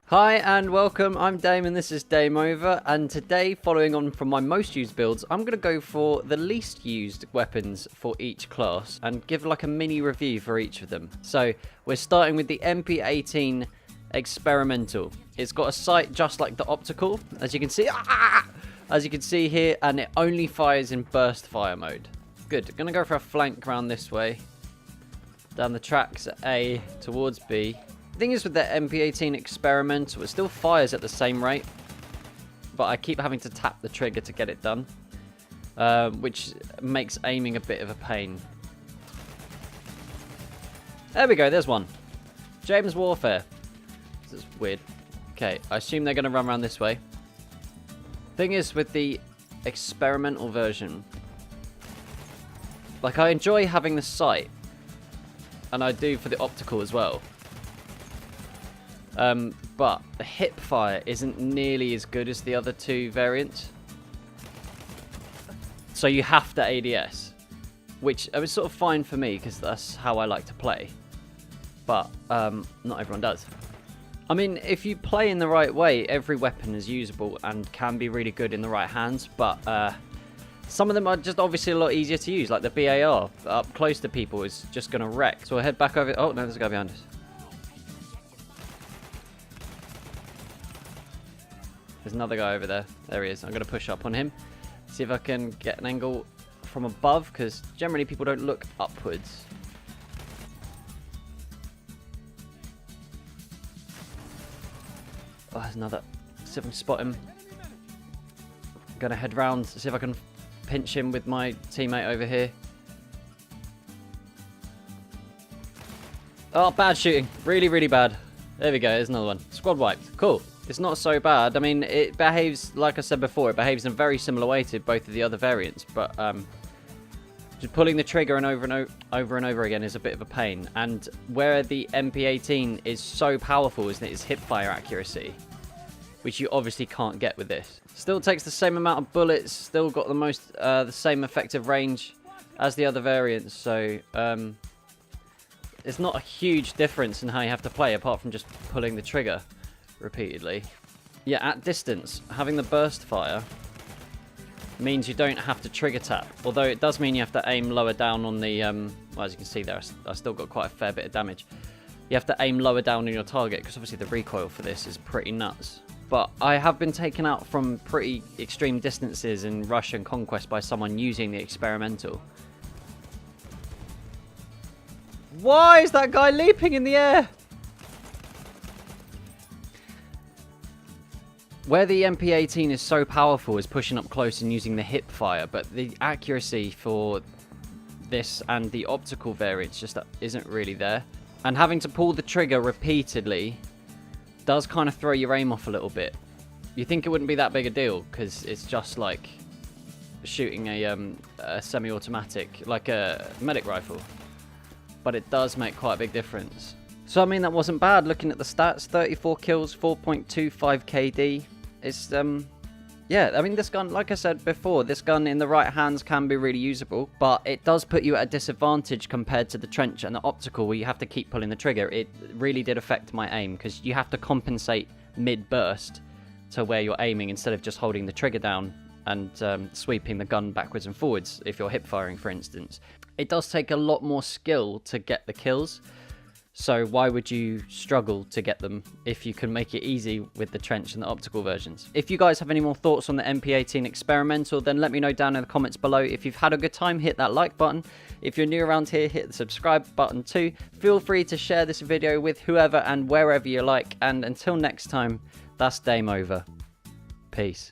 Hi and welcome, I'm Dame and this is Dame Over, and today, following on from my most used builds, I'm going to go for the least used weapons for each class and give like a mini review for each of them. So we're starting with the MP18 Experimental. It's got a sight just like the optical, as you can see, here, and it only fires in burst fire mode. Good, going to go for a flank round this way, down the tracks at A towards B. The thing is with the MP18 Experimental, it still fires at the same rate, but I keep having to tap the trigger to get it done, which makes aiming a bit of a pain. There we go, there's one. James Warfare. This is weird. Okay, I assume they're going to run around this way. Thing is with the experimental version, like I enjoy having the sight, and I do for the optical as well. But the hip fire isn't nearly as good as the other two variants. So you have to ADS, which was sort of fine for me because that's how I like to play. But not everyone does. I mean, if you play in the right way, every weapon is usable and can be really good in the right hands. But some of them are just obviously a lot easier to use, like the BAR. Up close to people is just going to wreck. So we'll head back over. Oh, no, there's a guy behind us. There's another guy over there. There he is. I'm going to push up on him. See if I can get an angle from above, because generally people don't look upwards. Oh, there's another. See if I can spot him. I'm going to head round to see if I can pinch him with my teammate over here. Oh, bad shooting. Really, really bad. There we go. There's another one. Squad wiped. Cool. It's not so bad. I mean, it behaves, like I said before, it behaves in a very similar way to both of the other variants, but just pulling the trigger and over again is a bit of a pain. And where the MP18 is so powerful is its hip fire accuracy, which you obviously can't get with this. Still takes the same amount of bullets, still got the same effective range as the other variants, so it's not a huge difference in how you have to play apart from just pulling the trigger repeatedly. Yeah, at distance, having the burst fire means you don't have to trigger tap, although it does mean you have to aim lower down on the well, as you can see there, I still got quite a fair bit of damage. You have to aim lower down on your target because obviously the recoil for this is pretty nuts. But I have been taken out from pretty extreme distances in Rush and Conquest by someone using the experimental. Why is that guy leaping in the air? Where the MP18 is so powerful is pushing up close and using the hip fire, but the accuracy for this and the optical variants just isn't really there. And having to pull the trigger repeatedly does kind of throw your aim off a little bit. You think it wouldn't be that big a deal because it's just like shooting a semi-automatic, like a medic rifle. But it does make quite a big difference. So I mean, that wasn't bad looking at the stats. 34 kills, 4.25 KD. It's yeah, I mean, this gun, like I said before, this gun in the right hands can be really usable, but it does put you at a disadvantage compared to the trench and the optical where you have to keep pulling the trigger. It really did affect my aim because you have to compensate mid-burst to where you're aiming instead of just holding the trigger down and sweeping the gun backwards and forwards if you're hip firing, for instance. It does take a lot more skill to get the kills. So why would you struggle to get them if you can make it easy with the trench and the optical versions? If you guys have any more thoughts on the MP18 Experimental, then let me know down in the comments below. If you've had a good time, hit that like button. If you're new around here, hit the subscribe button too. Feel free to share this video with whoever and wherever you like. And until next time, that's Dame Over. Peace.